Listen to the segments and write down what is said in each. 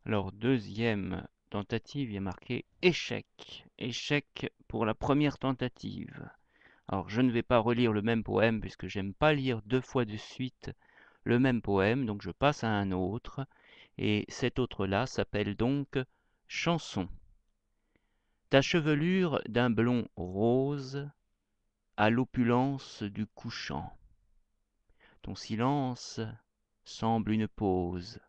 Alors, deuxième tentative, il y a marqué échec. Échec pour la première tentative. Alors, je ne vais pas relire le même poème puisque j'aime pas lire deux fois de suite le même poème, donc je passe à un autre. Et cet autre-là s'appelle donc Chanson. Ta chevelure d'un blond rose à l'opulence du couchant. Ton silence semble une pause,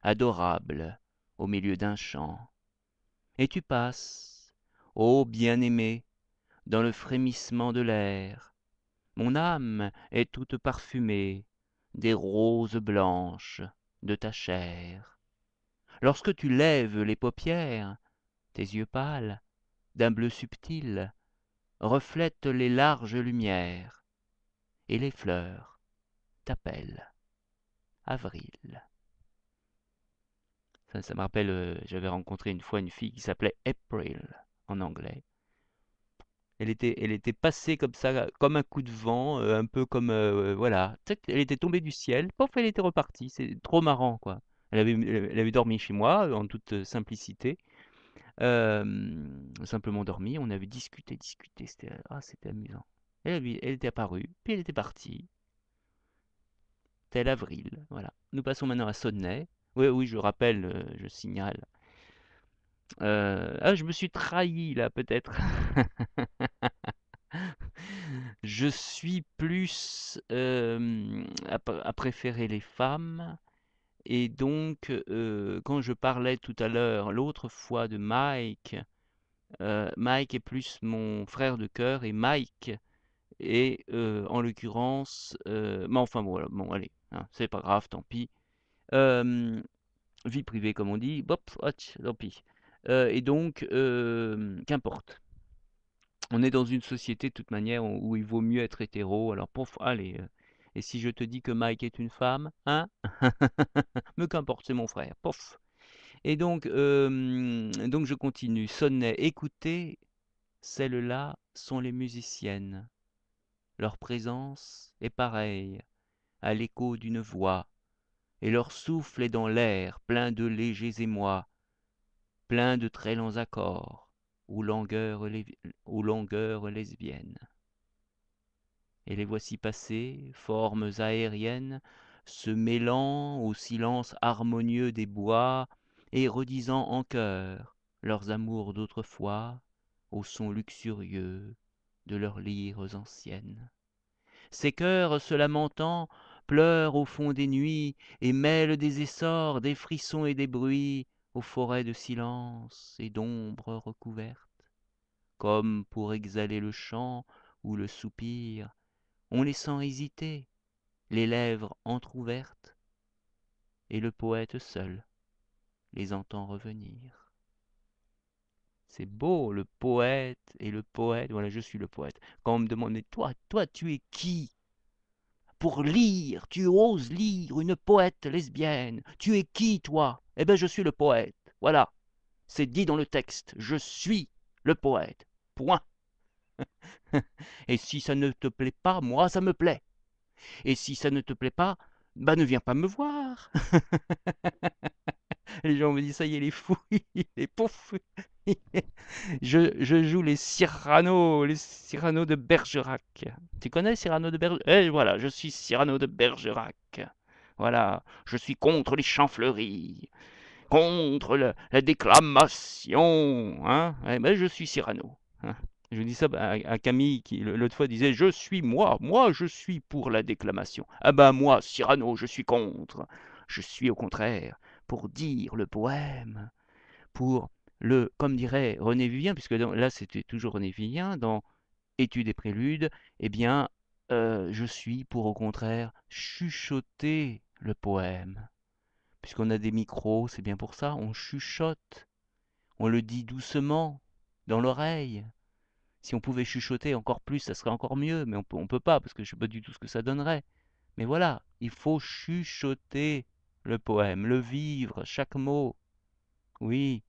adorable, au milieu d'un chant. Et tu passes, ô bien-aimé, dans le frémissement de l'air. Mon âme est toute parfumée des roses blanches de ta chair. Lorsque tu lèves les paupières, tes yeux pâles, d'un bleu subtil, reflètent les larges lumières, et les fleurs t'appellent, avril. Ça me rappelle, j'avais rencontré une fois une fille qui s'appelait April en anglais. Elle était passée comme ça, comme un coup de vent, un peu comme, voilà. Tac, elle était tombée du ciel, pof, elle était repartie. C'est trop marrant, quoi. Elle avait dormi chez moi, en toute simplicité. Simplement dormi. On avait discuté, discuté. C'était amusant. Elle était apparue, puis elle était partie. Tel avril, voilà. Nous passons maintenant à Sodney. Oui, oui, je rappelle, je signale. Je me suis trahi là, peut-être. Je suis plus à préférer les femmes. Et donc, quand je parlais tout à l'heure, l'autre fois de Mike, Mike est plus mon frère de cœur et Mike est en l'occurrence, mais enfin bon, voilà, bon allez, hein, c'est pas grave, tant pis. Euh, Vie privée comme on dit, bop, hotch, tant pis. Et donc, qu'importe. On est dans une société de toute manière où il vaut mieux être hétéro, alors pouf, allez. Et si je te dis que Mike est une femme, hein? Mais qu'importe, c'est mon frère, pouf. Et donc je continue. Sonnet, écoutez, celles-là sont les musiciennes. Leur présence est pareille à l'écho d'une voix, et leur souffle est dans l'air, plein de légers émois, plein de très lents accords, aux longueurs lesbiennes. Et les voici passées, formes aériennes, se mêlant au silence harmonieux des bois, et redisant en chœur leurs amours d'autrefois, au son luxurieux de leurs lyres anciennes. Ces chœurs se lamentant pleurent au fond des nuits, et mêlent des essors, des frissons et des bruits, aux forêts de silence et d'ombre recouvertes, comme pour exhaler le chant ou le soupir. On les sent hésiter, les lèvres entr'ouvertes, et le poète seul les entend revenir. C'est beau, le poète et le poète. Voilà, je suis le poète. Quand on me demande, mais toi, tu es qui? Pour lire, tu oses lire une poète lesbienne. Tu es qui, toi? Eh bien, je suis le poète. Voilà, c'est dit dans le texte. Je suis le poète. Point. Et si ça ne te plaît pas, moi, ça me plaît. Et si ça ne te plaît pas, bah ne viens pas me voir. Les gens me disent, ça y est, il est fou, il est pouf. Je joue les Cyrano de Bergerac. Tu connais Cyrano de Bergerac? Eh voilà, je suis Cyrano de Bergerac. Voilà, je suis contre les champs fleuris, contre la déclamation. Hein? Eh ben, je suis Cyrano. Hein. Je dis ça à Camille qui l'autre fois disait je suis moi je suis pour la déclamation. Ah ben moi, Cyrano, je suis contre. Je suis au contraire pour dire le poème, pour comme dirait René Vivien, puisque là c'était toujours René Vivien, dans Études et préludes, eh bien je suis pour au contraire chuchoter le poème. Puisqu'on a des micros, c'est bien pour ça, on chuchote, on le dit doucement, dans l'oreille. Si on pouvait chuchoter encore plus, ça serait encore mieux, mais on peut pas, parce que je sais pas du tout ce que ça donnerait. Mais voilà, il faut chuchoter le poème, le vivre, chaque mot. Oui,